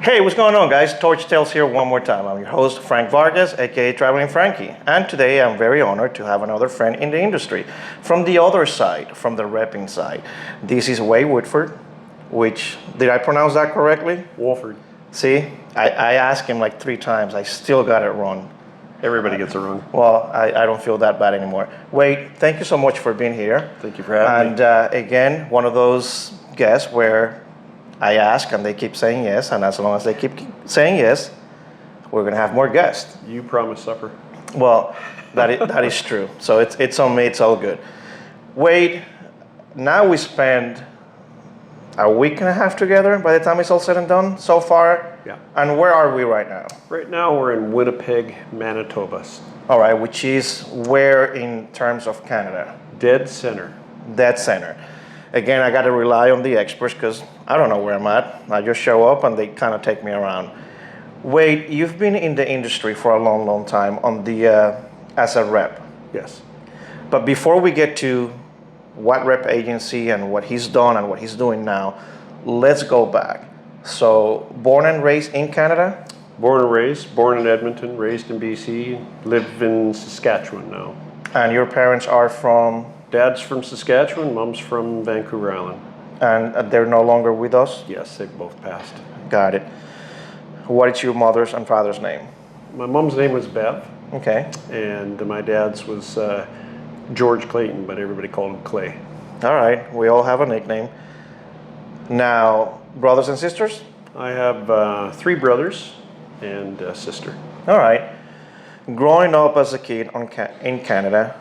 Hey, what's going on, guys? Torchtales here one more time. I'm your host, Frank Vargas, aka Traveling Frankie. And today I'm very honored to have another friend in the industry from the other side, from the repping side. This is Wade Wohlford, which, did I pronounce that correctly? Wohlford. See, I asked him like 3 times. I still got it wrong. Everybody gets it wrong. Well, I don't feel that bad anymore. Wade, thank you so much for being here. Thank you for having me. And again, one of those guests where I ask and they keep saying yes, and as long as they keep saying yes, we're gonna have more guests. You promised supper. Well, that is true. So it's on me, it's all good. Wade, now we spend a week and a half together by the time it's all said and done so far. Yeah. And where are we right now? Right now we're in Winnipeg, Manitoba. All right, which is where in terms of Canada? Dead center. Dead center. Again, I got to rely on the experts because I don't know where I'm at. I just show up and they kind of take me around. Wade, you've been in the industry for a long, long time on the as a rep. Yes. But before we get to what rep agency and what he's done and what he's doing now, let's go back. So, born and raised in Canada? Born and raised, born in Edmonton, raised in BC, live in Saskatchewan now. And your parents are from? Dad's from Saskatchewan, mom's from Vancouver Island. And they're no longer with us? Yes, they've both passed. Got it. What is your mother's and father's name? My mom's name was Bev. Okay. And my dad's was George Clayton, but everybody called him Clay. All right, we all have a nickname. Now, brothers and sisters? I have 3 brothers and a sister. All right. Growing up as a kid in Canada,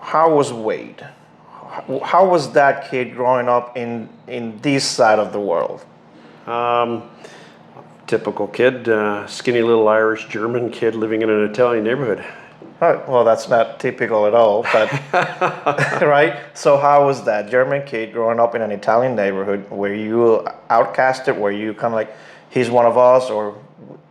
how was Wade? How was that kid growing up in this side of the world? Typical kid, skinny little Irish German kid living in an Italian neighborhood. Well, that's not typical at all, but right? So how was that German kid growing up in an Italian neighborhood? Were you outcasted? Were you kind of like, he's one of us, or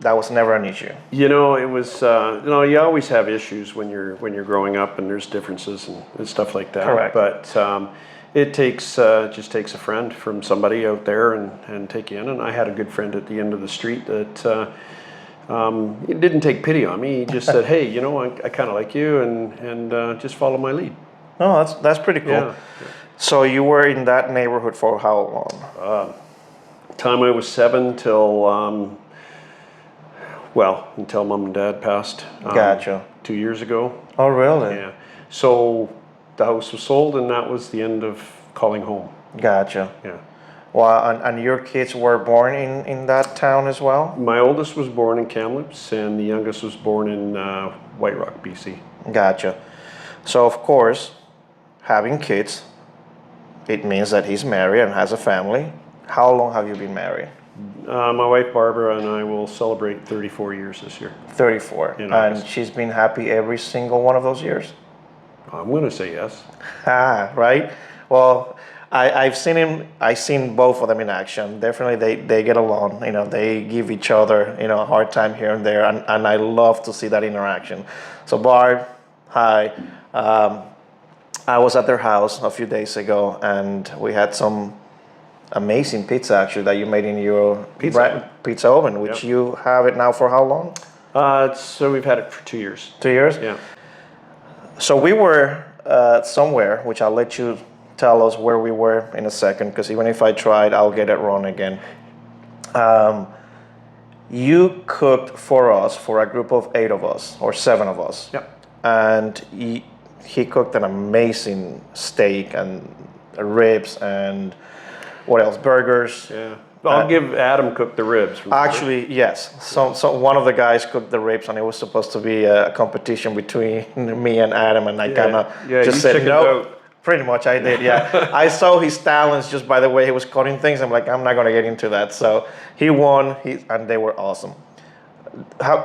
that was never an issue? You know, it was, you always have issues when you're growing up and there's differences and stuff like that. Correct. But it just takes a friend from somebody out there and take you in. And I had a good friend at the end of the street that he didn't take pity on me. He just said, hey, I kind of like you and just follow my lead. Oh, that's pretty cool. Yeah. So you were in that neighborhood for how long? Time I was 7 till, until mom and dad passed. Gotcha. 2 years ago. Oh, really? Yeah. So the house was sold and that was the end of calling home. Gotcha. Yeah. Well, and your kids were born in that town as well? My oldest was born in Kamloops and the youngest was born in White Rock, BC. Gotcha. So, of course, having kids, it means that he's married and has a family. How long have you been married? My wife Barbara and I will celebrate 34 years this year. 34. And she's been happy every single one of those years? I'm going to say yes. Right? Well, I've seen both of them in action. Definitely they get along, they give each other, a hard time here and there, and I love to see that interaction. So Barb, hi. I was at their house a few days ago and we had some amazing pizza actually that you made in your pizza oven, which you have it now for how long? So we've had it for 2 years. 2 years? Yeah. So we were somewhere, which I'll let you tell us where we were in a second, because even if I tried, I'll get it wrong again. You cooked for us, for a group of 8 of us, or 7 of us. Yep. And he cooked an amazing steak and ribs and what else? Burgers. Yeah. I'll give Adam cook the ribs. Actually, yes. So one of the guys cooked the ribs, and it was supposed to be a competition between me and Adam, and I kind of just said no. Pretty much, I did. Yeah, I saw his talents just by the way he was cutting things. I'm like, I'm not going to get into that. So he won, and they were awesome.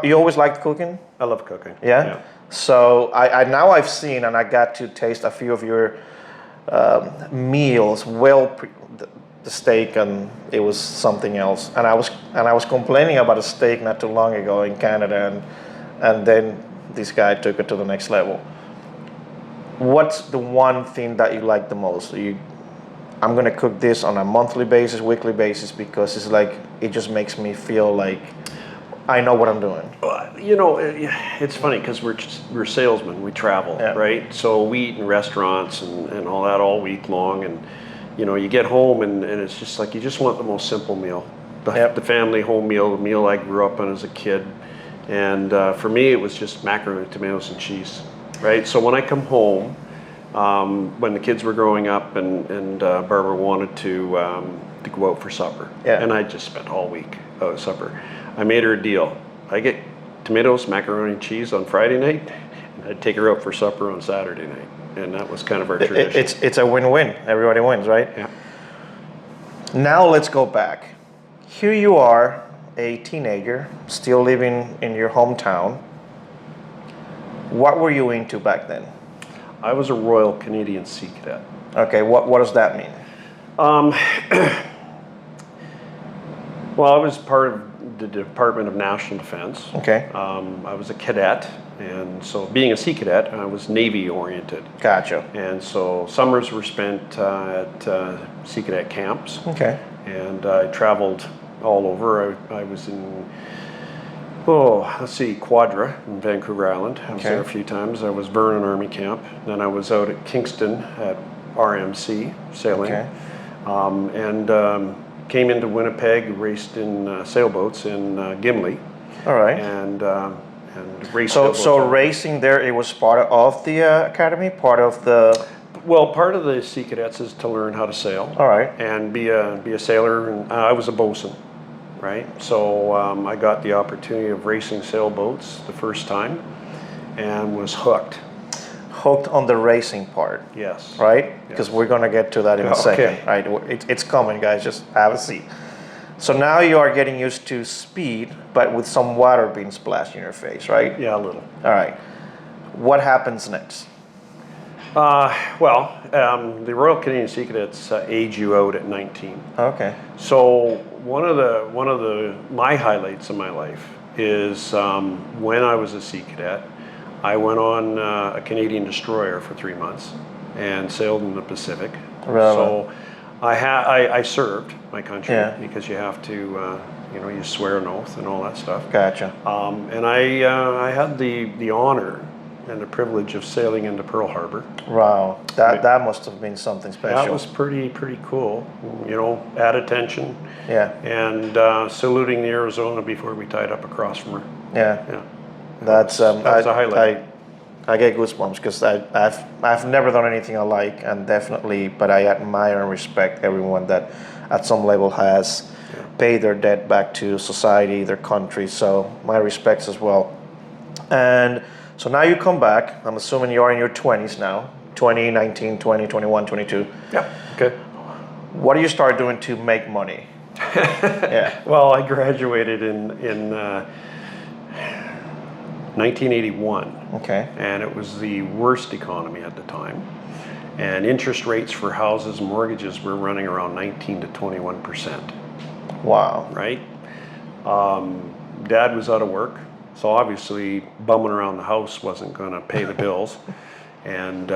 You always liked cooking? I love cooking. Yeah. So I now I've seen and I got to taste a few of your meals. The steak, and it was something else. And I was complaining about a steak not too long ago in Canada, and then this guy took it to the next level. What's the one thing that you like the most? I'm gonna cook this on a monthly basis, weekly basis, because it's like it just makes me feel like I know what I'm doing. You know, it's funny because we're salesmen. We travel, Yeah. right? So we eat in restaurants and all that all week long, and you know, you get home and it's just like you just want the most simple meal, the family home meal, the meal I grew up on as a kid. And for me, it was just macaroni, tomatoes, and cheese, right? So when I come home, when the kids were growing up and Barbara wanted to go out for supper, and I just spent all week out at supper, I made her a deal. I get tomatoes, macaroni, and cheese on Friday night, and I'd take her out for supper on Saturday night. And that was kind of our tradition. It's a win-win. Everybody wins, right? Yeah. Now let's go back. Here you are, a teenager, still living in your hometown. What were you into back then? I was a Royal Canadian Sea Cadet. Okay, what does that mean? Well, I was part of the Department of National Defense. Okay. I was a cadet, and so being a Sea Cadet, I was Navy oriented. Gotcha. And so summers were spent at Sea Cadet camps. Okay. And I traveled all over. I was in, Quadra in Vancouver Island. I was there a few times. I was Vernon Army Camp. Then I was out at Kingston at RMC sailing. Okay. And came into Winnipeg, raced in sailboats in Gimli. All right. And raced. So racing there, it was part of the academy, part of the. Well, part of the Sea Cadets is to learn how to sail. All right. And be a sailor. And I was a bosun, right? So I got the opportunity of racing sailboats the first time, and was hooked. Hooked on the racing part. Yes. Right? Because we're going to get to that in a second. Right? It's coming, guys. Just have a seat. So now you are getting used to speed, but with some water being splashed in your face, right? Yeah, a little. All right. What happens next? The Royal Canadian Sea Cadets age you out at 19. Okay. So one of my highlights of my life is when I was a Sea Cadet, I went on a Canadian destroyer for 3 months and sailed in the Pacific. Really? So I served my country because you have to, you swear an oath and all that stuff. Gotcha. And I had the honor and the privilege of sailing into Pearl Harbor. Wow, that must have been something special. That was pretty cool. At attention. Yeah. And saluting the Arizona before we tied up across from her. Yeah. Yeah. That was a highlight. I get goosebumps because I've never done anything alike, and definitely, but I admire and respect everyone that at some level has paid their debt back to society, their country. So my respects as well. And so now you come back. I'm assuming you're in your 20s now. 20, 19, 20, 21, 22. Yeah. Okay. What do you start doing to make money? Yeah. Well, I graduated in 1981. Okay. And it was the worst economy at the time. And interest rates for houses and mortgages were running around 19 to 21%. Wow. Right? Dad was out of work, so obviously bumming around the house wasn't going to pay the bills. And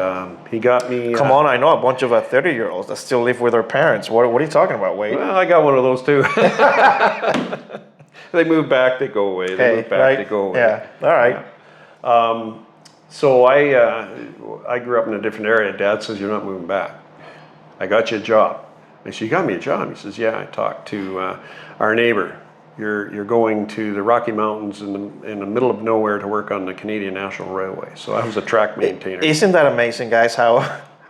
he got me... Come on, I know a bunch of 30-year-olds that still live with their parents. What are you talking about, Wade? Well, I got one of those too. They move back, they go away. They move back, they go away. Yeah, all right. Yeah. So I grew up in a different area. Dad says, "You're not moving back. I got you a job." I said, "You got me a job?" He says, "Yeah, I talked to our neighbor. You're going to the Rocky Mountains in the middle of nowhere to work on the Canadian National Railway." So I was a track maintainer. Isn't that amazing, guys, how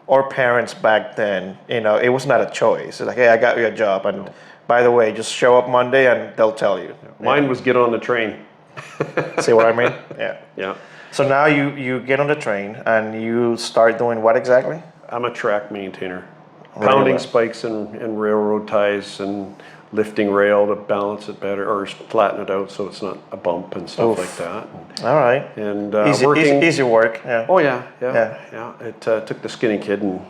our parents back then, it was not a choice. It's like, hey, I got you a job, and by the way, just show up Monday and they'll tell you. Mine was get on the train. See what I mean? Yeah. Yeah. So now you get on the train and you start doing what exactly? I'm a track maintainer. Really? Pounding spikes and railroad ties and lifting rail to balance it better or flatten it out so it's not a bump and stuff like that. All right. And easy work. Yeah. Oh yeah. It took the skinny kid and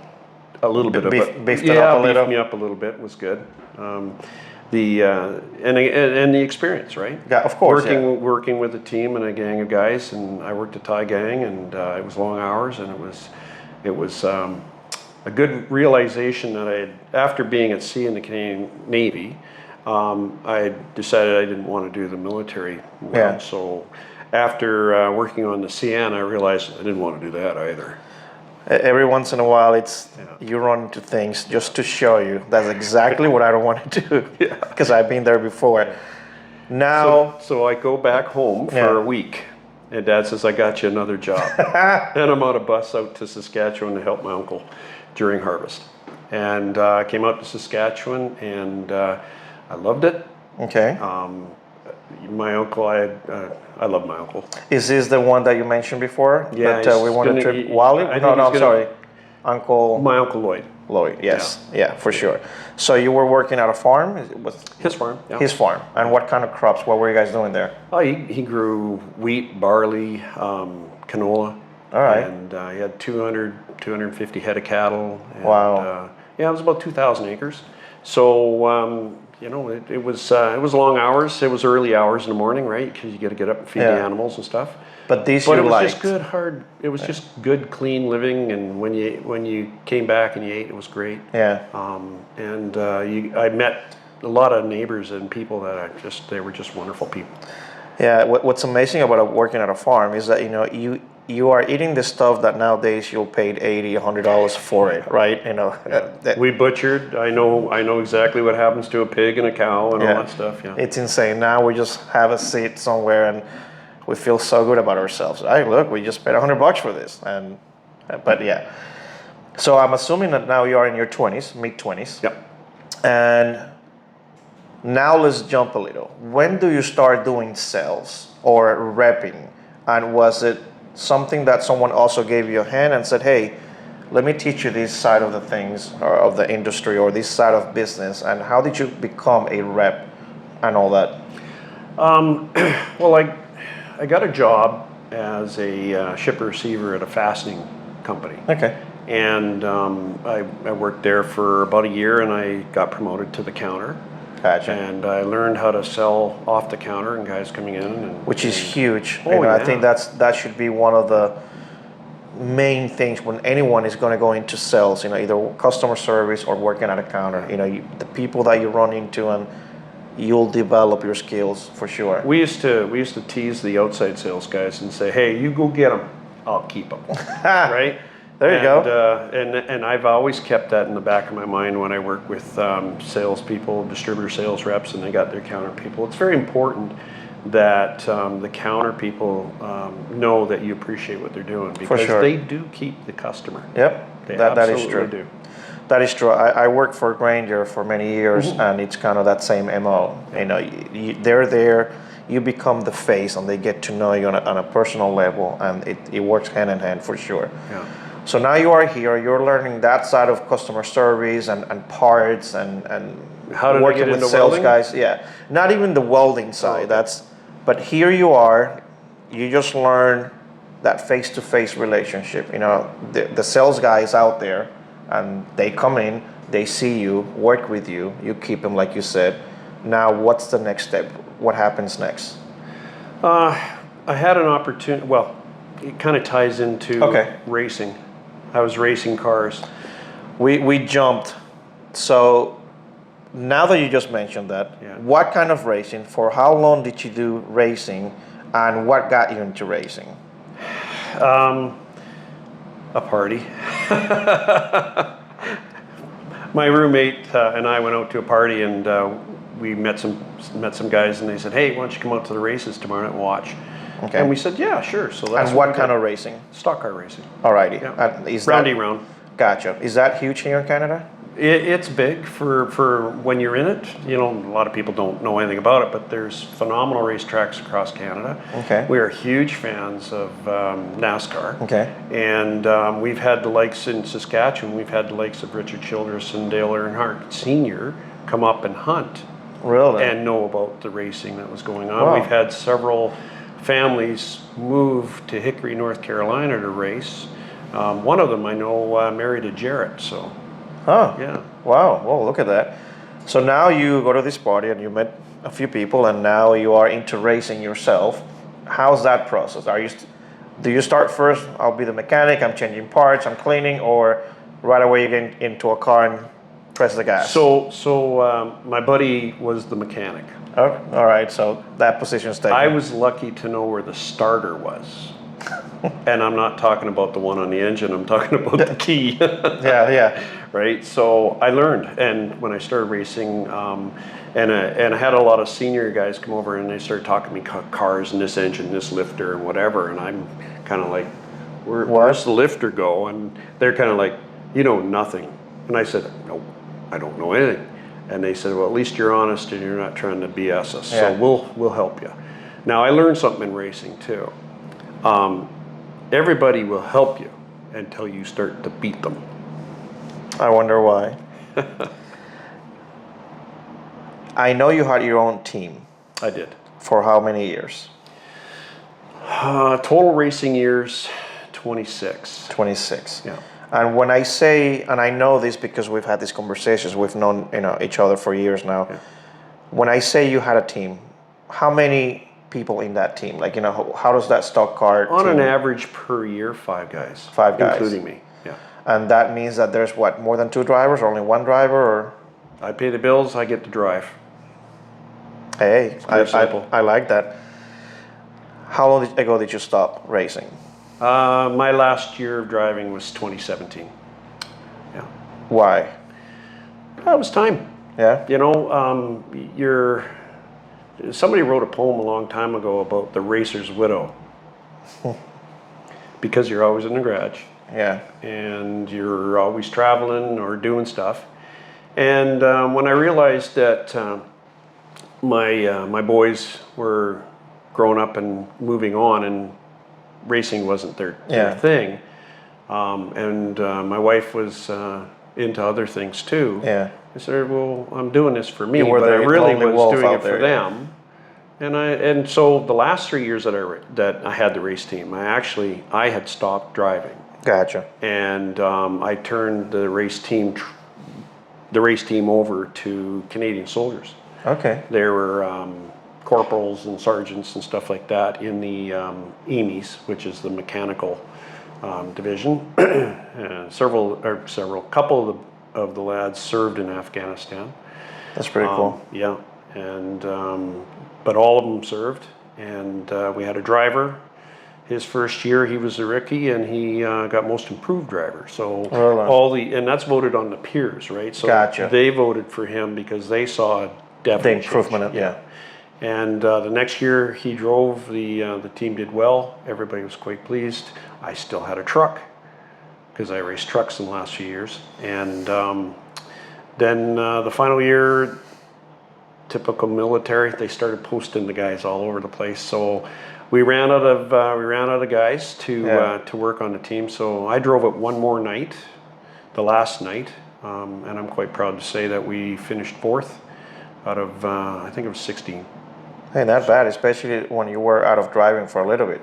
a little bit of it. Beefed it up a little. Beefed me up a little bit was good. And the experience, right? Yeah, of course. Working with a team and a gang of guys, and I worked a Thai gang, and it was long hours, and it was a good realization that after being at sea in the Canadian Navy, I decided I didn't want to do the military well. Yeah. So after working on the CN, I realized I didn't want to do that either. Every once in a while, you run into things just to show you that's exactly what I don't want to do, because I've been there before. Now, so I go back home for a week, and Dad says, "I got you another job," and I'm on a bus out to Saskatchewan to help my uncle during harvest. And I came out to Saskatchewan, and I loved it. okay. My uncle, I love my uncle. Is this the one that you mentioned before? Yeah, That we want to trip. Wally? No, I'm sorry. Uncle My Uncle Lloyd. Lloyd. Yes. Yeah, for sure. So you were working at a farm? His farm. Yeah. His farm. And what kind of crops? What were you guys doing there? Oh, he grew wheat, barley, canola. All right. And he had 250 head of cattle. And, Wow. yeah, it was about 2,000 acres. So, it was long hours. It was early hours in the morning, right? Because you got to get up and feed the animals and stuff. But it was just good, hard. It was just good, clean living. And when you came back and you ate, it was great. Yeah. I met a lot of neighbors and people that they were just wonderful people. Yeah. What's amazing about working at a farm is that you are eating the stuff that nowadays you'll pay $80, $100 for it, right? We butchered. I know exactly what happens to a pig and a cow and all that stuff. Yeah. It's insane. Now we just have a seat somewhere and we feel so good about ourselves. Hey, look, we just paid $100 for this. But yeah. So I'm assuming that now you are in your 20s, mid-20s. Yep. And now let's jump a little. When do you start doing sales or repping? And was it something that someone also gave you a hand and said, hey, let me teach you this side of the things or of the industry or this side of business? And how did you become a rep and all that? Well, I got a job as a shipper receiver at a fastening company. Okay. And I worked there for about a year, and I got promoted to the counter. Gotcha. And I learned how to sell off the counter and guys coming in. Which is huge. Oh, yeah. I think that should be one of the main things when anyone is going to go into sales, either customer service or working at a counter. The people that you run into, and you'll develop your skills for sure. We used to tease the outside sales guys and say, hey, you go get them, I'll keep them. Right? There you go. And I've always kept that in the back of my mind when I work with salespeople, distributor sales reps, and they got their counter people. It's very important that the counter people know that you appreciate what they're doing, because they do keep the customer. Yep, they that is true. Do. That is true. I worked for Grainger for many years, and it's kind of that same MO. They're there. You become the face, and they get to know you on a personal level, and it works hand in hand for sure. Yeah. So now you are here, you're learning that side of customer service and parts and how did working I get with into sales welding? guys. Yeah, not even the welding side. But here you are, you just learn that face-to-face relationship. The sales guy is out there, and they come in, they see you, work with you, you keep them like you said. Now, what's the next step? What happens next? I had an opportunity. Well, it kind of ties into racing. I was racing cars. We jumped. So now that you just mentioned that, what kind of racing? For how long did you do racing, and what got you into racing? A party. My roommate and I went out to a party, and we met some guys, and they said, "Hey, why don't you come out to the races tomorrow night and watch?" Okay. And we said, "Yeah, sure." So that's and what kind of racing? Stock car racing. Alrighty. Yeah. Roundy round. Gotcha. Is that huge here in Canada? It's big for when you're in it. A lot of people don't know anything about it, but there's phenomenal racetracks across Canada. Okay. We are huge fans of NASCAR. Okay. And we've had the likes in Saskatchewan. We've had the likes of Richard Childress and Dale Earnhardt Sr. come up and hunt. Really? And know about the racing that was going on. Wow. We've had several families move to Hickory, North Carolina to race. One of them I know married a Jarrett, so. Huh. Yeah. Wow. Well, look at that. So now you go to this party and you met a few people, and now you are into racing yourself. How's that process? Do you start first, I'll be the mechanic, I'm changing parts, I'm cleaning, or right away you get into a car and press the gas. So my buddy was the mechanic. Oh, all right, so that position's taken. I was lucky to know where the starter was. And I'm not talking about the one on the engine, I'm talking about the key. Yeah. Right? So I learned, and when I started racing, and I had a lot of senior guys come over and they started talking to me cars and this engine, this lifter and whatever, and I'm kind of like, where's the lifter go? And they're kind of like, you know nothing. And I said, no, I don't know anything. And they said, well, at least you're honest and you're not trying to BS us, so we'll help you. Now I learned something in racing too. Everybody will help you until you start to beat them. I wonder why. I know you had your own team. I did. For how many years? Total racing years, 26. 26. Yeah. And when I say, and I know this because we've had these conversations, we've known each other for years now. Yeah. When I say you had a team, how many people in that team? Like, how does that stock car on team? An average per year, 5 guys. 5 guys. Including me, yeah. And that means that there's what, more than 2 drivers or only 1 driver? Or I pay the bills, I get to drive. Hey, I like that. How long ago did you stop racing? My last year of driving was 2017. Yeah. Why? It was time. Yeah. Somebody wrote a poem a long time ago about the racer's widow. Because you're always in the garage. Yeah. And you're always traveling or doing stuff. And when I realized that my boys were growing up and moving on, and racing wasn't their thing, and my wife was into other things too. Yeah. I said, well, I'm doing this for me, but I really was doing it there, for them. And so the last 3 years that I had the race team, I had stopped driving. Gotcha. And I turned the race team over to Canadian soldiers. Okay. There were corporals and sergeants and stuff like that in the EMEs, which is the mechanical division. And couple of the lads served in Afghanistan. That's pretty cool. Yeah, and but all of them served, and we had a driver. His first year, he was a rookie, and he got most improved driver. So and that's voted on the peers, right? So gotcha. They voted for him because they saw definite the improvement. Yeah. And the next year he drove. The team did well. Everybody was quite pleased. I still had a truck because I raced trucks in the last few years. And then the final year, typical military, they started posting the guys all over the place. So we ran out of guys to work on the team. So I drove it one more night, the last night, and I'm quite proud to say that we finished 4th out of I think it was 16. Hey, not bad, especially when you were out of driving for a little bit.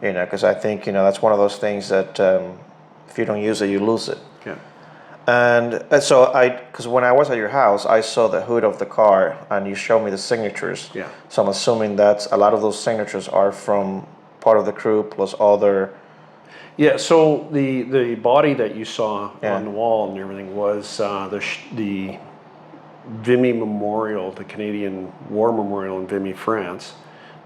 Yeah. Because I think that's one of those things that if you don't use it, you lose it. Yeah. And so because when I was at your house, I saw the hood of the car, and you showed me the signatures. Yeah. So I'm assuming that a lot of those signatures are from part of the crew plus other. Yeah. So the body that you saw on the wall and everything was the Vimy Memorial, the Canadian War Memorial in Vimy, France,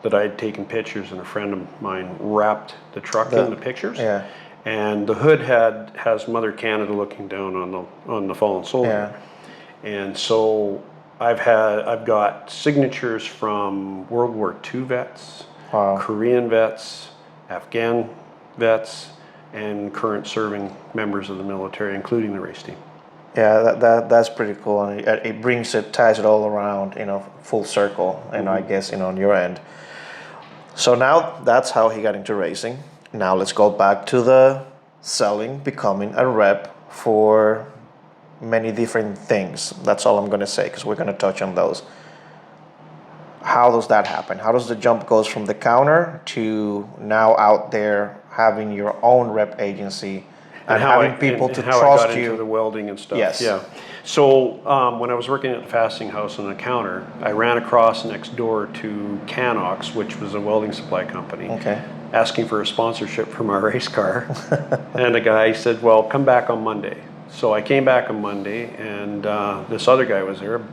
that I had taken pictures, and a friend of mine wrapped the truck in the pictures. Yeah. And the hood has Mother Canada looking down on the fallen soldier. Yeah. And so I've got signatures from World War II vets, Korean vets, Afghan vets, and current serving members of the military, including the race team. Yeah, that's pretty cool, and it ties it all around, full circle, I guess, on your end. So now that's how he got into racing. Now let's go back to the becoming a rep for many different things. That's all I'm going to say, because we're going to touch on those. How does that happen? How does the jump goes from the counter to now out there having your own rep agency and having people to trust you? How I got you? Into the welding and stuff. Yes. Yeah. So when I was working at the fasting house on the counter, I ran across next door to Canox, which was a welding supply company. Okay. Asking for a sponsorship for my race car. And a guy said, well, come back on Monday. So I came back on Monday, and this other guy was there, a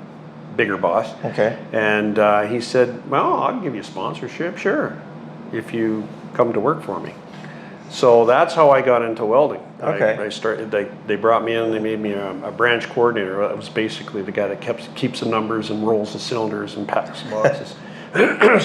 bigger boss. Okay. And he said, well, I'll give you sponsorship, sure, if you come to work for me. So that's how I got into welding. Okay. I started. They brought me in. They made me a branch coordinator. I was basically the guy that keeps the numbers and rolls the cylinders and packs the boxes.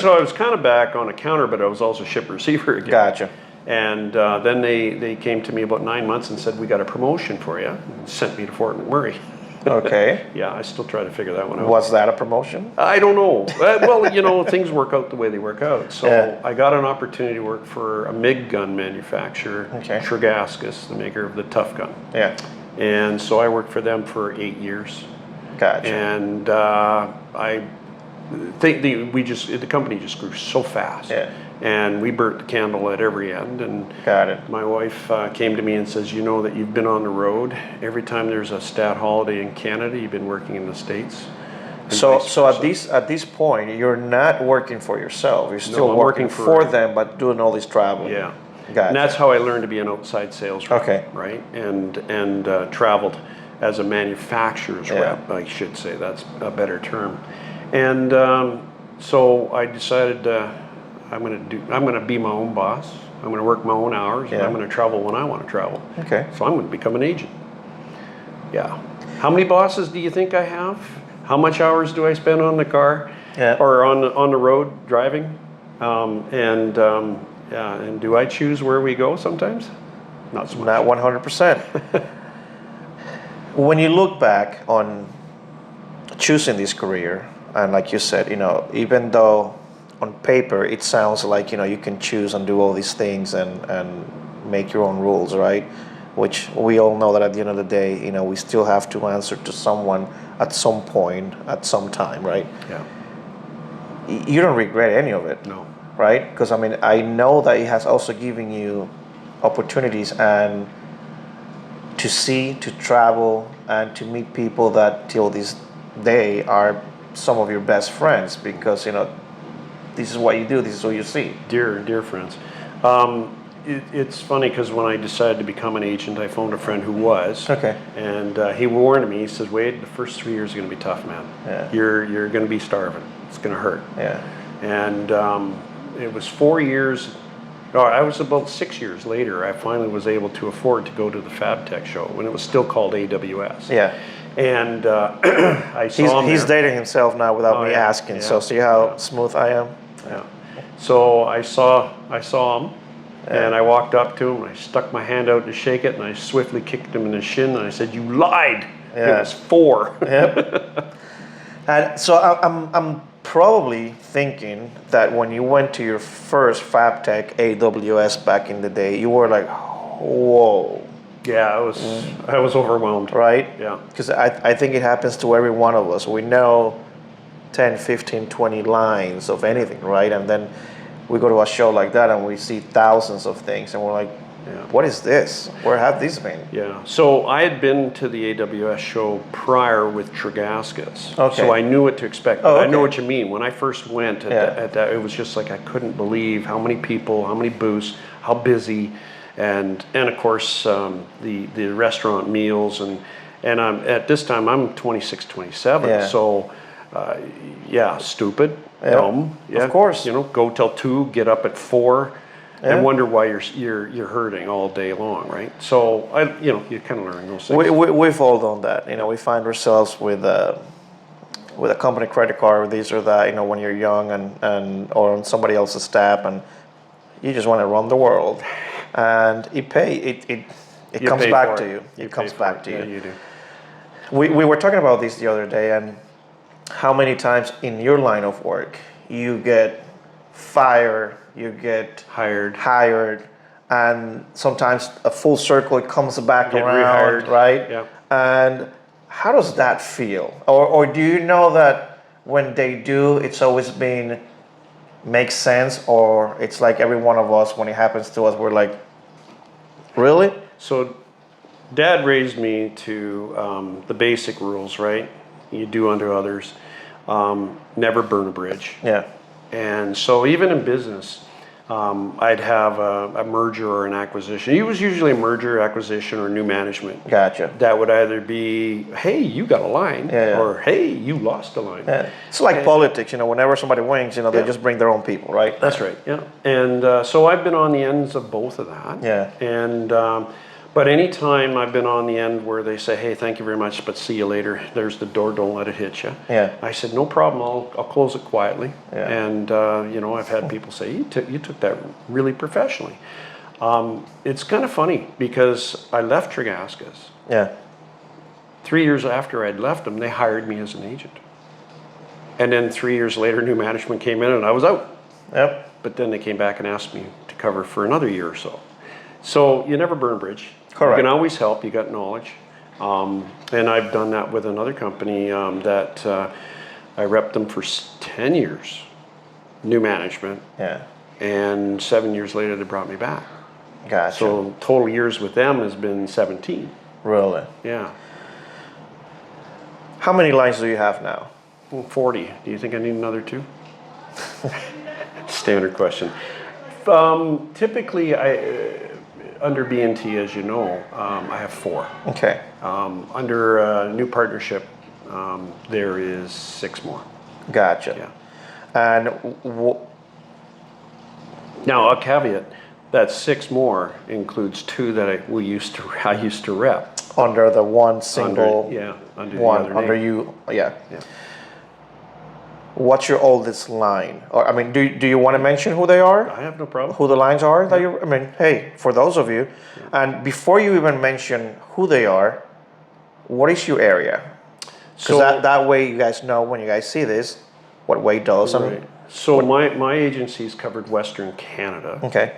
So I was kind of back on a counter, but I was also ship receiver again. Gotcha. And then they came to me about 9 months and said, we got a promotion for you, and sent me to Fort McMurray. Okay. Yeah, I still try to figure that one out. Was that a promotion? I don't know. Well, you know, things work out the way they work out. So Yeah. I got an opportunity to work for a MIG gun manufacturer, Okay. Torchtales, the maker of the Tough Gun. Yeah. And so I worked for them for 8 years. Gotcha. And I think the company just grew so fast. Yeah. And we burnt the candle at every end. And Got it. my wife came to me and says, you know that you've been on the road. Every time there's a stat holiday in Canada, you've been working in the States. And So vice so versa. at this point, you're not working for yourself. You're still I'm working working for for- them, but doing all this travel. Yeah. Gotcha. And that's how I learned to be an outside sales rep. Okay. Right. And traveled as a manufacturer's Yeah. rep, I should say. That's a better term. And so I decided I'm going to be my own boss. I'm going to work my own hours, and Yeah. I'm going to travel when I want to travel. Okay. So I'm going to become an agent. Yeah. How many bosses do you think I have? How much hours do I spend on the car? Yeah. Or on the road driving? Yeah, and do I choose where we go sometimes? Not so much. Not 100%. When you look back on choosing this career, and like you said, you know, even though on paper it sounds like, you know, you can choose and do all these things and make your own rules, right? Which we all know that at the end of the day, you know, we still have to answer to someone at some point, at some time, right? Yeah. You don't regret any of it. No. Right? Because I mean, I know that it has also given you opportunities and to see, to travel, and to meet people that till this day are some of your best friends, because you know this is what you do, this is what you see. Dear friends. It's funny because when I decided to become an agent, I phoned a friend who was. Okay. And he warned me. He says, Wade, the first 3 years are going to be tough, man. Yeah. You're going to be starving. It's going to hurt. Yeah. And it was 4 years. No, I was about 6 years later. I finally was able to afford to go to the Fab Tech show when it was still called AWS. Yeah. And I saw him He's there. dating himself now without Oh, me yeah. asking. Yeah. So see how Yeah. smooth I am. Yeah. So I saw him, and I walked up to him. I stuck my hand out to shake it, and I swiftly kicked him in the shin. And I said, "You lied. Yeah. It was 4." Yep. And so I'm probably thinking that when you went to your first FabTech AWS back in the day, you were like, whoa, Yeah, I was overwhelmed. right? Yeah. Because I think it happens to every one of us. We know 10, 15, 20 lines of anything, right? And then we go to a show like that and we see thousands of things and we're like, Yeah. what is this? Where have these been? Yeah. So I had been to the AWS show prior with Tragaskas. Okay. So I knew what to expect. Oh, But I know okay. what you mean. When I first went Yeah. at that, it was just like I couldn't believe how many people, how many booths, how busy, and of course the restaurant meals and at this time I'm 26, 27. Yeah. So yeah, stupid, Yeah. dumb. Yeah. Of course. You know, go till 2, get up at 4. Yeah. And wonder why you're hurting all day long, right? So you kind of learn those things. We've all done that. You know, we find ourselves with a company credit card or this or that, you know, when you're young and or on somebody else's staff and you just want to run the world. And it comes pay back for to it. you. You It comes pay for back it. to Yeah, you. you do. We were talking about this the other day and how many times in your line of work you get fired, you get hired, and sometimes a full circle it comes back Get around, rehired. right? Yeah. And how does that feel? Or do you know that when they do, it's always been makes sense, or it's like every one of us when it happens to us, we're like, really? So, Dad raised me to the basic rules, right? You do unto others. Never burn a bridge. Yeah. And so even in business, I'd have a merger or an acquisition. It was usually a merger, acquisition, or new management. Gotcha. That would either be, hey, you got a line, Yeah. or hey, you lost a line. Yeah. It's like politics, whenever somebody wins, they Yeah. just bring their own people, right? That's right. Yeah. And so I've been on the ends of both of that. Yeah. And but anytime I've been on the end where they say, hey, thank you very much, but see you later. There's the door. Don't let it hit you. Yeah. I said, no problem. I'll close it quietly. Yeah. And I've had people say, you took that really professionally. It's kind of funny because I left Tregascas. Yeah. 3 years after I'd left them, they hired me as an agent. And then 3 years later, new management came in and I was out. Yep. But then they came back and asked me to cover for another year or so. So you never burn a bridge. Correct. You can always help. You got knowledge. And I've done that with another company that I repped them for 10 years, new management. Yeah. And 7 years later, they brought me back. Gotcha. So total years with them has been 17. Really? Yeah. How many lines do you have now? 40. Do you think I need another two? Standard question. Typically, under B&T, as you know, I have 4. Okay. Under a new partnership, there is 6 more. Gotcha. Yeah. And Now, a caveat: that 6 more includes 2 that I used to rep. under the one single Under one, the other under name. you, yeah. Yeah. What's your oldest line? Or do you want to mention who they are? I have no problem. Who the lines are that hey, for those of you, and before you even mention who they are, what is your area? Because that way you guys know when you guys see this, what Wade does. Right. So my agency's covered Western Canada. Okay.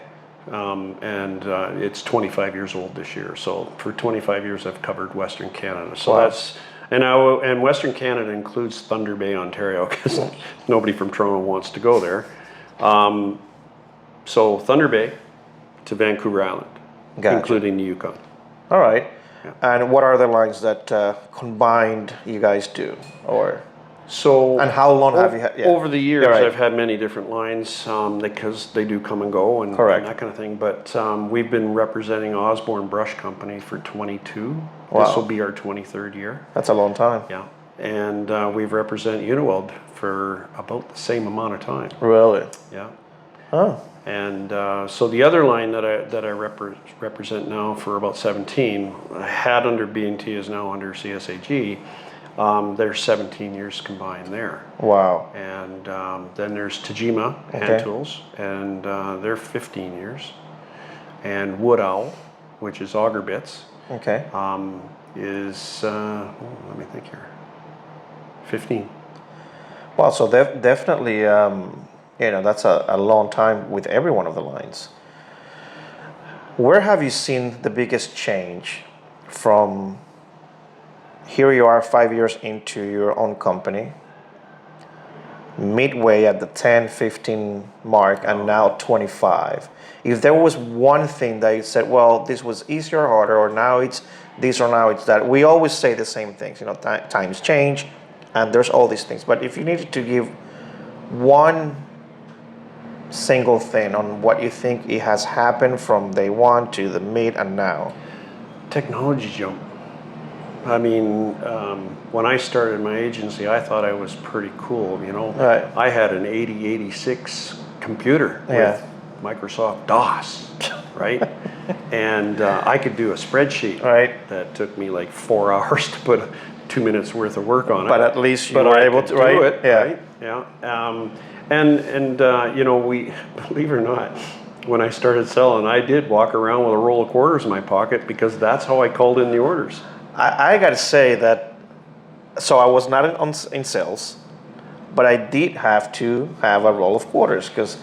And it's 25 years old this year. So for 25 years, I've covered Western Canada. So Wow. and Western Canada includes Thunder Bay, Ontario, because nobody from Toronto wants to go there. So Thunder Bay to Vancouver Island, Gotcha. including the Yukon. All right. Yeah. And what are the lines that combined you guys do, or? So And how long have you had? Yeah. Over the years, You're right. I've had many different lines because they do come and go and Correct. that kind of thing. But we've been representing Osborne Brush Company for 22. Wow. This will be our 23rd year. That's a long time. Yeah. And we've represented Uniweld for about the same amount of time. Really? Yeah. Oh. And so the other line that I represent now for about 17, had under B&T, is now under CSAG. There's 17 years combined there. Wow. And then there's Tajima Hand Tools, and they're 15 years. And Wood Owl, which is auger bits, Okay. is, let me think here, 15. Well, so definitely, that's a long time with every one of the lines. Where have you seen the biggest change from here you are 5 years into your own company, midway at the 10, 15 mark, and now 25? If there was one thing that you said, well, this was easier or harder, or now it's this, or now it's that, we always say the same things, times change, and there's all these things. But if you needed to give one single thing on what you think it has happened from day one to the mid and now. Technology jump. I mean, when I started my agency, I thought I was pretty cool, Right. I had an 8086 computer Yeah. with Microsoft DOS, right? And I could do a spreadsheet Right. that took me like 4 hours to put 2 minutes worth of work on it. But at least you But were I able could to, do right? it, Yeah. right? Yeah. We, believe it or not, when I started selling, I did walk around with a roll of quarters in my pocket because that's how I called in the orders. I got to say that, so I was not in sales, but I did have to have a roll of quarters because,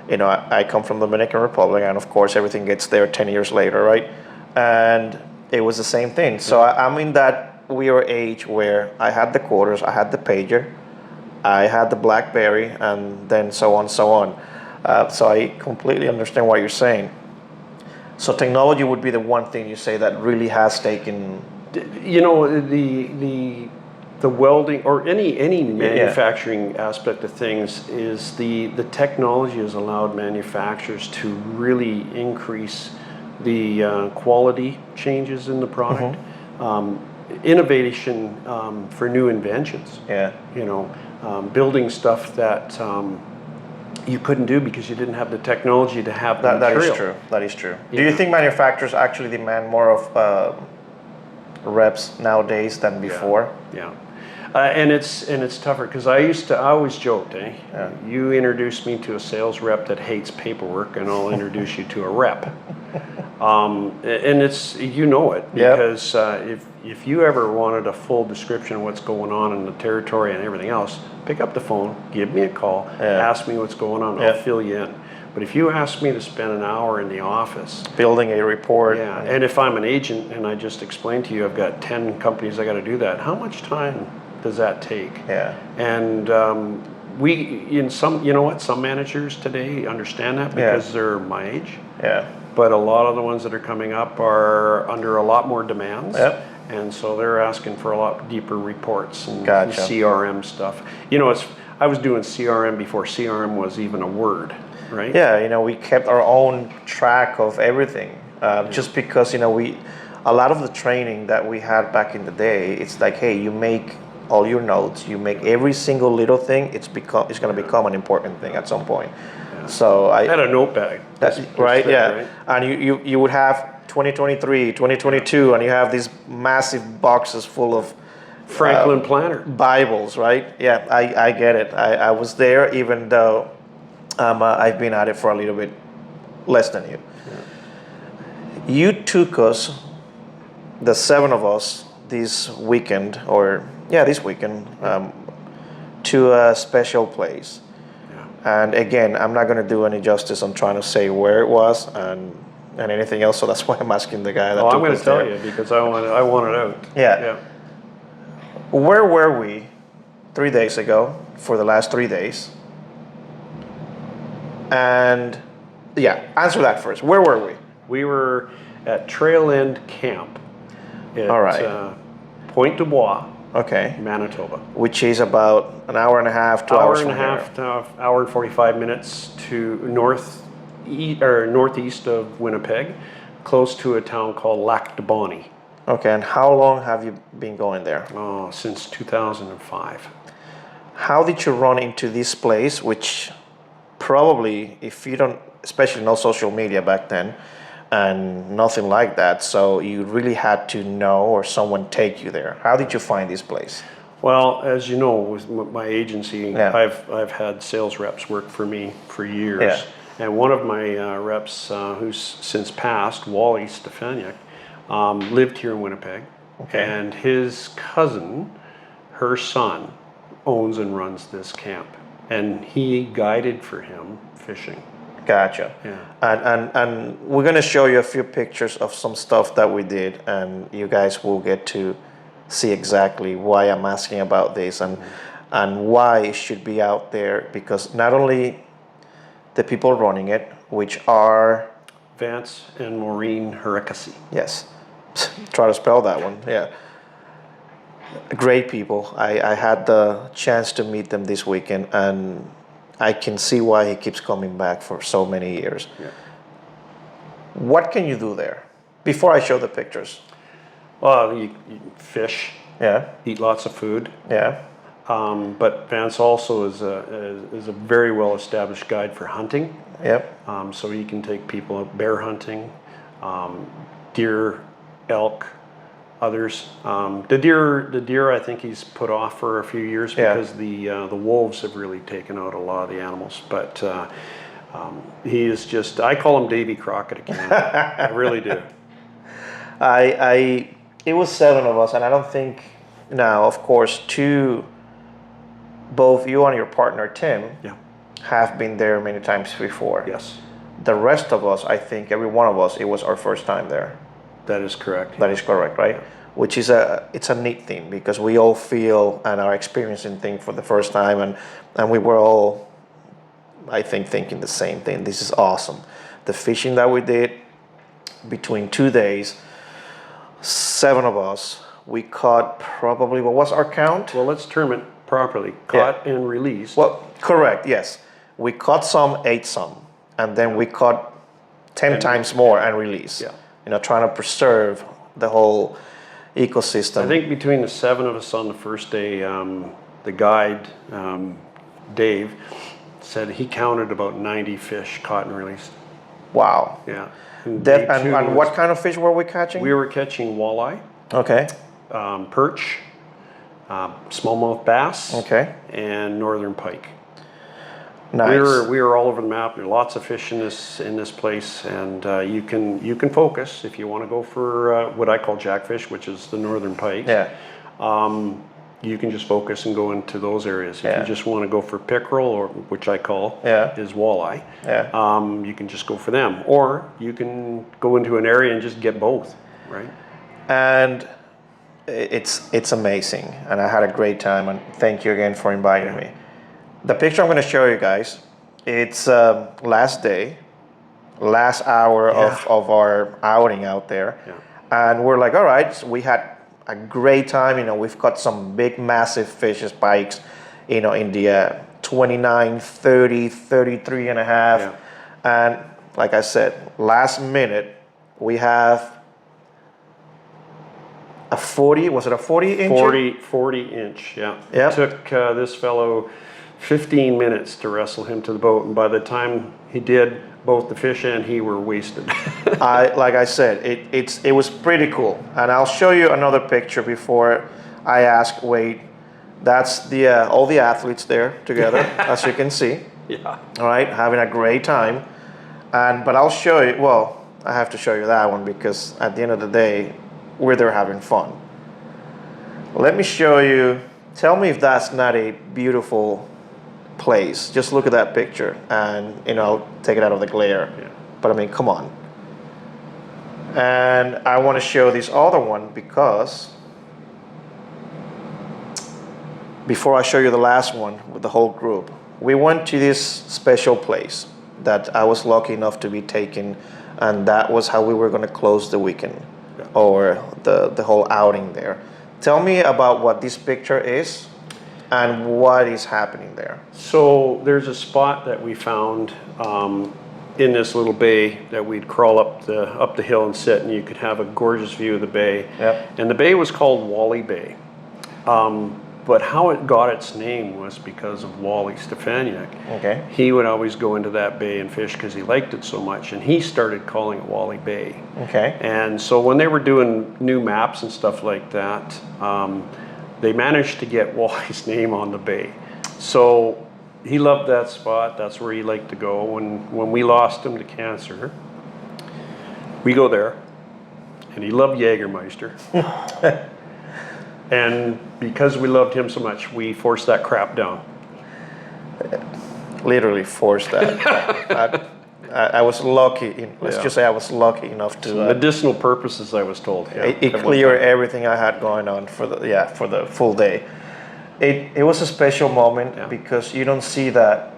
I come from the Dominican Republic, and of course everything gets there 10 years later, right? And it was the same thing. So I'm in that weird age where I had the quarters, I had the pager, I had the BlackBerry, and then so on, so on. So I completely understand what you're saying. So technology would be the one thing you say that really has taken. The the welding or any manufacturing aspect of things is the technology has allowed manufacturers to really increase the quality changes in the product, innovation for new inventions. Yeah. You know, building stuff that you couldn't do because you didn't have the technology to have the That material. is true. That is true. Yeah. Do you think manufacturers actually demand more of reps nowadays than before? Yeah. And it's tougher because I always joked, you introduce me to a sales rep that hates paperwork, and I'll introduce you to a rep. And it's it because if you ever wanted a full description of what's going on in the territory and everything else, pick up the phone, give me a call, ask me what's going on, I'll fill you in. But if you ask me to spend an hour in the office building a report, and if I'm an agent and I just explained to you I've got 10 companies I got to do that, how much time does that take? Yeah. And some managers today understand that because they're my age. Yeah. But a lot of the ones that are coming up are under a lot more demands. Yep. And so they're asking for a lot deeper reports and Gotcha. CRM stuff. I was doing CRM before CRM was even a word, right? Yeah, we kept our own track of everything. Just because, a lot of the training that we had back in the day, it's like, hey, you make all your notes, you make every single little thing, it's going to become an important thing at some point. Yeah. So I had a notepad. Right, yeah. Right? And you would have 2023, 2022, and you have these massive boxes full of Franklin Planner Bibles, right? Yeah, I get it. I was there, even though I've been at it for a little bit less than you. Yeah. You took us, the 7 of us, this weekend, to a special place. Yeah. And again, I'm not going to do any justice on trying to say where it was and anything else, so that's why I'm asking the guy that took us there. I'm going to tell you because I want it out. Yeah. Where were we 3 days ago for the last 3 days? And answer that first. Where were we? We were at Trail End Camp at All right. Pointe du Bois, Manitoba. Which is about an hour and a half, 2 hours from here. Hour and 45 minutes to northeast of Winnipeg, close to a town called Lac de Bonnie. Okay, and how long have you been going there? Oh, since 2005. How did you run into this place, which probably, if you don't, especially no social media back then, and nothing like that, so you really had to know or someone take you there. How did you find this place? Well, as you know, with my agency, I've had sales reps work for me for years. Yeah. And one of my reps, who's since passed, Wally Stefaniak, lived here in Winnipeg. Okay. And his cousin, her son, owns and runs this camp. And he guided for him fishing. Gotcha. Yeah. And we're going to show you a few pictures of some stuff that we did, and you guys will get to see exactly why I'm asking about this and why it should be out there, because not only the people running it, which are Vance and Maureen Hericasi. Yes. Try to spell that one. Yeah. Great people. I had the chance to meet them this weekend, and I can see why he keeps coming back for so many years. Yeah. What can you do there? Before I show the pictures. Well, you fish. Yeah. Eat lots of food. Yeah. But Vance also is a very well established guide for hunting. Yep. So he can take people out bear hunting, deer, elk, others. The deer I think he's put off for a few years because the wolves have really taken out a lot of the animals. But he is just, I call him Davy Crockett again. I really do. It was 7 of us, and I don't think now, of course, both you and your partner Tim have been there many times before. Yes. The rest of us, I think every one of us, it was our first time there. That is correct. That is correct, right? Yeah. Which is it's a neat thing, because we all feel and are experiencing things for the first time, and we were all, I think, thinking the same thing. This is awesome. The fishing that we did between 2 days, 7 of us, we caught probably, what was our count? Well, let's term it properly. Caught and released. Well, correct, yes. We caught some, ate some, and then we caught 10 times more and released. Yeah. Trying to preserve the whole ecosystem. I think between the 7 of us on the first day, the guide, Dave, said he counted about 90 fish caught and released. Wow. Yeah. And what kind of fish were we catching? We were catching walleye, Okay. perch, smallmouth bass, Okay. and northern pike. Nice. We were all over the map. There are lots of fish in this place, and you can focus if you want to go for what I call jackfish, which is the northern pike. Yeah. You can just focus and go into those areas. If Yeah. you just want to go for pickerel, or which I call is walleye, you can just go for them, or you can go into an area and just get both, right? And it's amazing, and I had a great time, and thank you again for inviting me. The picture I'm going to show you guys, it's last day, last hour of our outing out there, and we're like, all right, so we had a great time. We've caught some big, massive fish, spikes, in the 29, 30, 33 and a half, and like I said, last minute we have a 40, was it a 40 inch? 40 inch, yeah. Yep. It took this fellow 15 minutes to wrestle him to the boat, and by the time he did, both the fish and he were wasted. Like I said, it was pretty cool, and I'll show you another picture before I ask Wade. That's all the athletes there together, as you can see. Yeah. All right, having a great time, but I'll show you. Well, I have to show you that one because at the end of the day, we're there having fun. Let me show you. Tell me if that's not a beautiful place. Just look at that picture, and I'll take it out of the glare. Yeah. But I mean, come on. And I want to show this other one because before I show you the last one with the whole group, we went to this special place that I was lucky enough to be taken, and that was how we were going to close the weekend or the whole outing there. Tell me about what this picture is and what is happening there. So there's a spot that we found in this little bay that we'd crawl up the hill and sit, and you could have a gorgeous view of the bay. Yep. And the bay was called Wally Bay. But how it got its name was because of Wally Stefaniak. Okay. He would always go into that bay and fish because he liked it so much, and he started calling it Wally Bay. Okay. And so when they were doing new maps and stuff like that, they managed to get Wally's name on the bay. So he loved that spot. That's where he liked to go. When we lost him to cancer, we go there, and he loved Jägermeister. And because we loved him so much, we forced that crap down. Literally forced that. I was lucky. Let's just say I was lucky enough to. Medicinal purposes, I was told. Yeah, it cleared everything I had going on for the full day. It was a special moment because you don't see that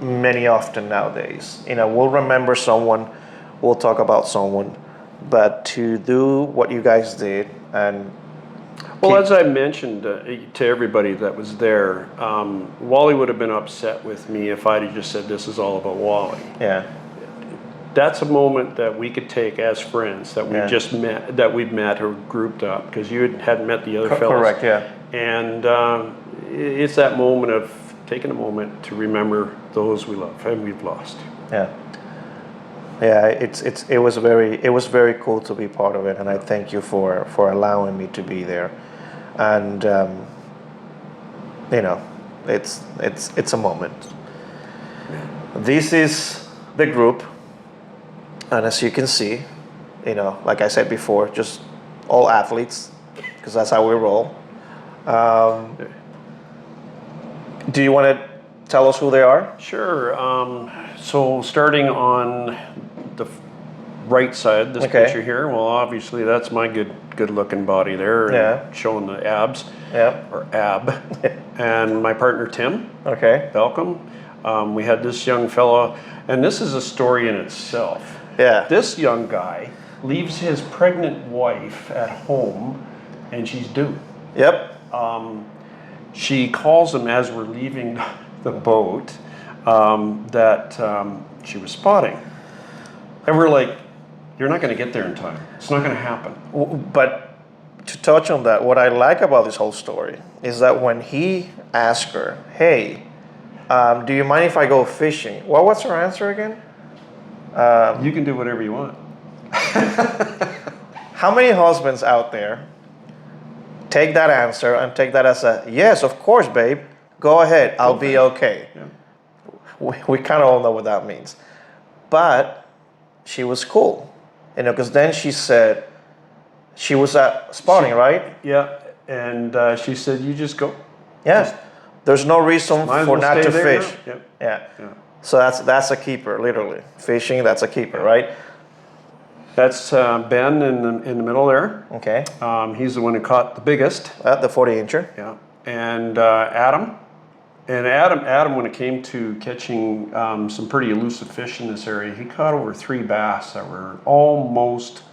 many often nowadays. We'll remember someone, we'll talk about someone, but to do what you guys did and. Well, as I mentioned to everybody that was there, Wally would have been upset with me if I'd have just said this is all about Wally. Yeah. That's a moment that we could take as friends that we just met, that we've met or grouped up, because you hadn't met the other fellows. Correct. Yeah. And it's that moment of taking a moment to remember those we love and we've lost. Yeah. Yeah, it was very cool to be part of it, and I thank you for allowing me to be there, and it's a moment. This is the group, and as you can see, like I said before, just all athletes, because that's how we roll. Do you want to tell us who they are? Sure. So starting on the right side, this picture here, well, obviously that's my good-looking body there, showing the abs, or ab, and my partner Tim. Okay. Welcome. We had this young fella, and this is a story in itself. Yeah. This young guy leaves his pregnant wife at home and she's due. Yep. She calls him as we're leaving the boat that she was spotting. And we're like, you're not going to get there in time. It's not going to happen. But to touch on that, what I like about this whole story is that when he asked her, hey, do you mind if I go fishing? What was her answer again? You can do whatever you want. How many husbands out there take that answer and take that as a, yes, of course, babe, go ahead, I'll be okay. Yeah. We kind of all know what that means. But she was cool, because then she said, she was at spotting, right? Yeah, and she said, you just go. Yes. There's no reason Might as for well not stay to there fish. now. Yeah. Yeah. So that's a keeper, literally. Fishing, that's a keeper, right? That's Ben in the middle there. Okay. He's the one who caught the biggest. The 40-incher. Yeah. And Adam. And Adam, when it came to catching some pretty elusive fish in this area, he caught over 3 bass that were almost,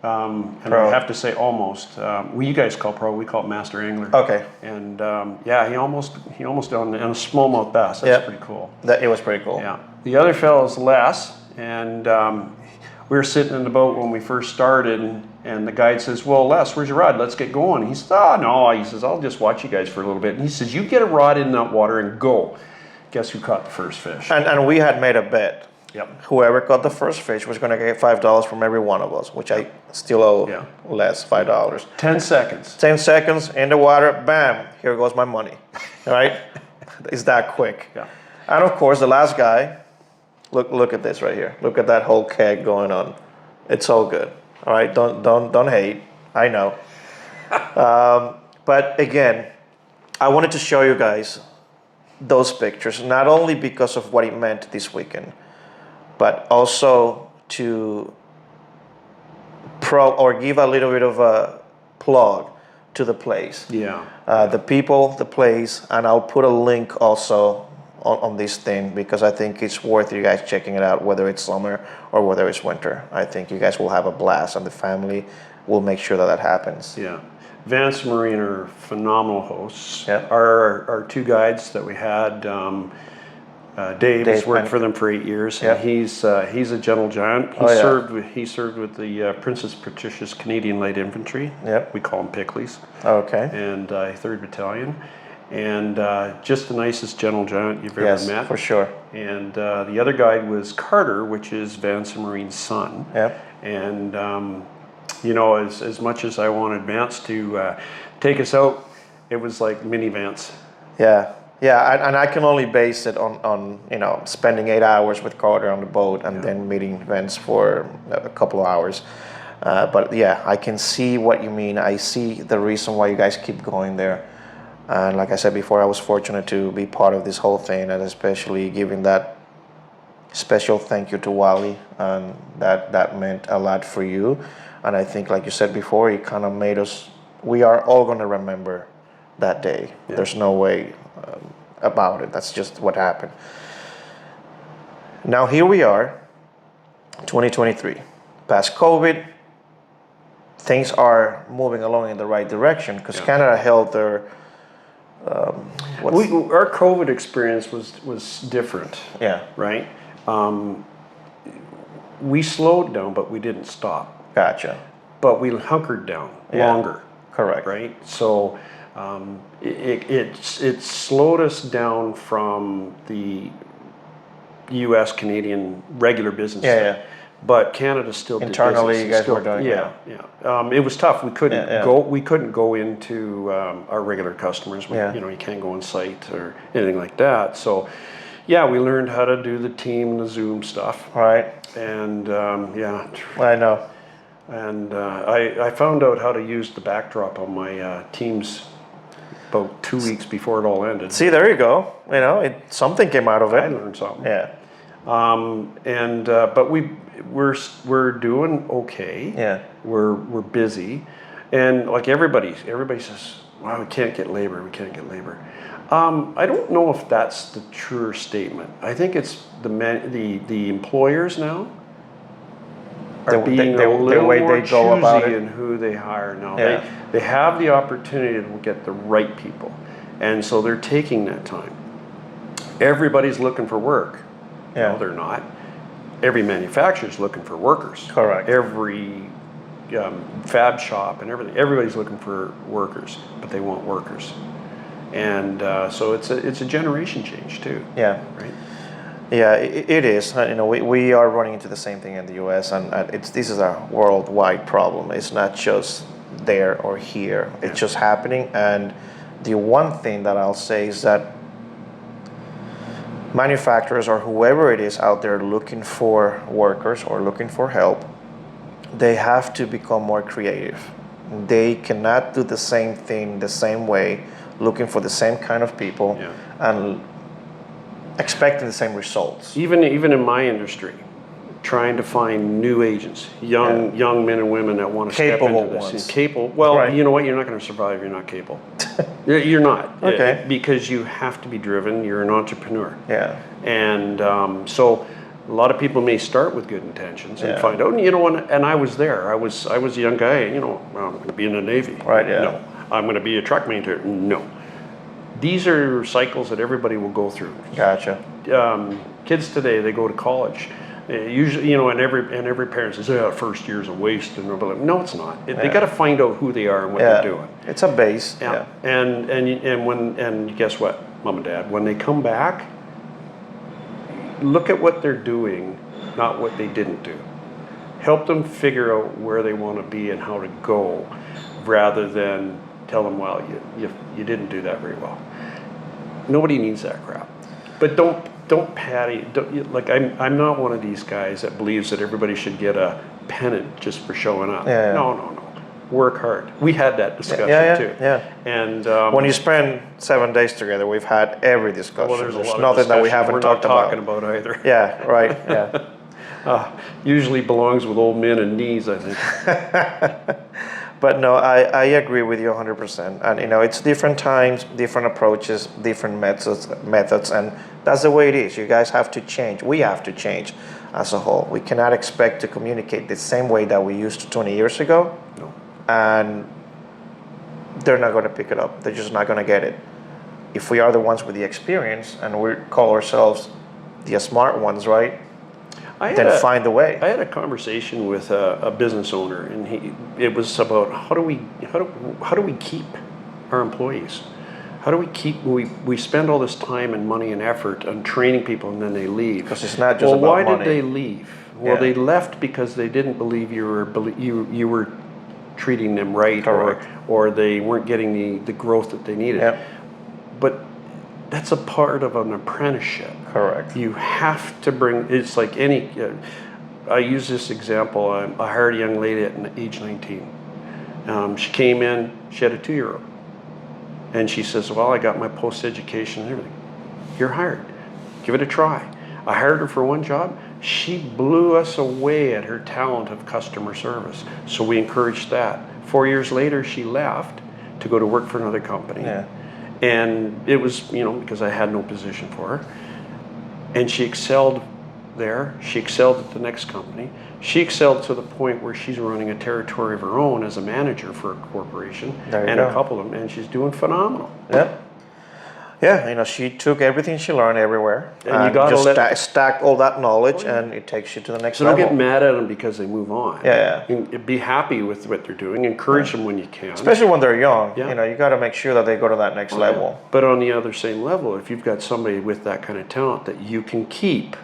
and pro. I have to say almost. You guys call pro, we call it master angler. Okay. And yeah, he almost on a smallmouth bass. That's pretty cool. It was pretty cool. Yeah. The other fellow's Les, and we were sitting in the boat when we first started, and the guide says, well, Les, where's your rod? Let's get going. He says, oh, no. He says, I'll just watch you guys for a little bit. And he says, you get a rod in that water and go. Guess who caught the first fish? And we had made a bet. Yep. Whoever caught the first fish was going to get $5 from every one of us, which I still owe less, $5. 10 seconds. 10 seconds in the water, bam, here goes my money. All right? It's that quick. Yeah. And of course, the last guy, look at this right here. Look at that whole keg going on. It's all good. All right? Don't hate. I know. But again, I wanted to show you guys those pictures, not only because of what it meant this weekend, but also to give a little bit of a plug to the place. Yeah. The people, the place, and I'll put a link also on this thing because I think it's worth you guys checking it out, whether it's summer or whether it's winter. I think you guys will have a blast, and the family will make sure that happens. Yeah. Vance and Marine are phenomenal hosts. Yeah. Our 2 guides that we had, Dave has worked for them for 8 years, and he's a gentle giant. He served with the Princess Patricia's Canadian Light Infantry. Yep. We call them Pickleys. Okay. And 3rd Battalion, and just the nicest gentle giant you've ever met. Yes, for sure. And the other guide was Carter, which is Vance and Marine's son. Yep. And as much as I wanted Vance to take us out, it was like mini Vance. Yeah. Yeah, and I can only base it on spending 8 hours with Carter on the boat and then meeting Vince for a couple of hours. But yeah, I can see what you mean. I see the reason why you guys keep going there. And like I said before, I was fortunate to be part of this whole thing, and especially giving that special thank you to Wally, and that meant a lot for you. And I think, like you said before, it kind of made us. We are all going to remember that day. Yeah. There's no way about it. That's just what happened. Now here we are, 2023. Past COVID, things are moving along in the right direction because Canada held their. Our COVID experience was different. Yeah. Right. We slowed down, but we didn't stop. Gotcha. But we hunkered down longer. Correct. Right. So it slowed us down from the U.S. Canadian regular business. Yeah. But Canada still internally, did you guys were doing it was tough. We couldn't go. We couldn't go into our regular customers. You can't go on site or anything like that. So, we learned how to do the team, the Zoom stuff. Right. And I know. And I found out how to use the backdrop on my Teams about 2 weeks before it all ended. See, there you go. Something came out of it. I learned something. Yeah. But we're doing okay. Yeah. We're busy, and like everybody says, "Wow, we can't get labor. We can't get labor." I don't know if that's the truer statement. I think it's the employers now are being a the little way more they go about choosy it. in who they hire now. Yeah. They have the opportunity to get the right people, and so they're taking that time. Everybody's looking for work. Yeah. No, they're not. Every manufacturer's looking for workers. Correct. Every fab shop and everything. Everybody's looking for workers, but they want workers, and so it's a generation change too. Yeah. Right. Yeah, it is. We are running into the same thing in the U.S. and this is a worldwide problem. It's not just there or here. It's just happening. And the one thing that I'll say is that manufacturers or whoever it is out there looking for workers or looking for help, they have to become more creative. They cannot do the same thing the same way, looking for the same kind of people and expecting the same results. Even in my industry, trying to find new agents, young men and women that want to step into this. Ones. Capable. Well, Right. you know what? You're not going to survive. You're not capable. You're not. Okay. Because you have to be driven. You're an entrepreneur. Yeah. And so a lot of people may start with good intentions and find out, and I was there. I was a young guy, well, I'm going to be in the Navy. Right, yeah. No. I'm going to be a truck maintainer. No. These are cycles that everybody will go through. Gotcha. Kids today, they go to college. Usually, and every parent says, "Yeah, first year's a waste," and they're like, "No, it's not. They got to find out who they are and what they're doing." It's a base. Yeah. And guess what, Mom and Dad, when they come back, look at what they're doing, not what they didn't do. Help them figure out where they want to be and how to go, rather than tell them, "Well, you didn't do that very well." Nobody needs that crap. But don't patty. I'm not one of these guys that believes that everybody should get a pennant just for showing up. Yeah. No. Work hard. We had that discussion too. Yeah. And when you spend 7 days together, we've had every discussion. well, there's a lot nothing of that we discussions haven't talked we're not talking about. about either. Yeah. Right. Yeah. Usually belongs with old men and knees, I think. But no, I agree with you 100%. And it's different times, different approaches, different methods, and that's the way it is. You guys have to change. We have to change as a whole. We cannot expect to communicate the same way that we used to 20 years ago. No. And they're not going to pick it up. They're just not going to get it. If we are the ones with the experience and we call ourselves the smart ones, right? Then find a way. I had a conversation with a business owner, and it was about how do we keep our employees? How do we keep? We spend all this time and money and effort on training people, and then they leave. Because it's not just about why money. did they leave? Well, they left because they didn't believe you were treating them right, Correct. or they weren't getting the growth that they needed. Yep. But that's a part of an apprenticeship. Correct. You have to bring. It's like any. I use this example. I hired a young lady at age 19. She came in. She had a 2-year-old, and she says, "Well, I got my post-education and everything. You're hired. Give it a try." I hired her for one job. She blew us away at her talent of customer service. So we encouraged that. 4 years later, she left to go to work for another company. Yeah. And it was, because I had no position for her. And she excelled there. She excelled at the next company. She excelled to the point where she's running a territory of her own as a manager for a corporation and a couple of them, and she's doing phenomenal. Yeah. Yeah, she took everything she learned everywhere And you gotta just stacked all that knowledge, and it takes you to the next So level. don't get mad at them because they move on. Yeah. Be happy with what they're doing. Encourage them when you can. Especially when they're young. Yeah. You got to make sure that they go to that next level. But on the other same level, if you've got somebody with that kind of talent that you can keep,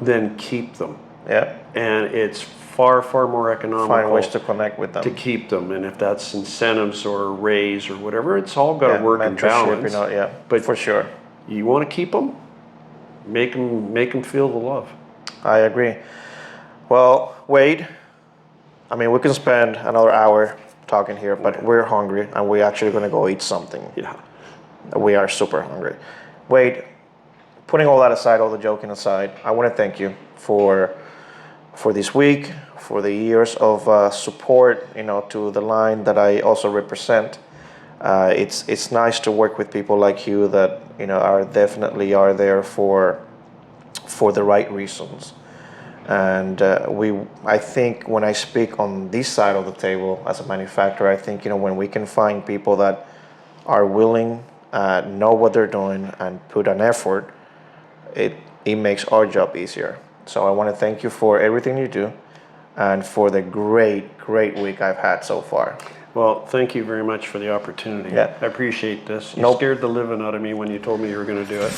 then keep them. Yeah. And it's far, far more economical. Find ways to connect with them. To keep them, and if that's incentives or a raise or whatever, it's all got to work in mentorship, balance. But for sure, you want to keep them, make them feel the love. I agree. Well, Wade, we can spend another hour talking here, but we're hungry, and we're actually going to go eat something. Yeah. We are super hungry. Wade, putting all that aside, all the joking aside, I want to thank you for this week, for the years of support, to the line that I also represent. It's nice to work with people like you that are there for the right reasons, And I think when I speak on this side of the table as a manufacturer, I think, when we can find people that are willing, know what they're doing, and put an effort, it makes our job easier. So I want to thank you for everything you do, and for the great week I've had so far. Well, thank you very much for the opportunity. Yeah. I appreciate this. You Nope. scared the living out of me when you told me you were going to do it.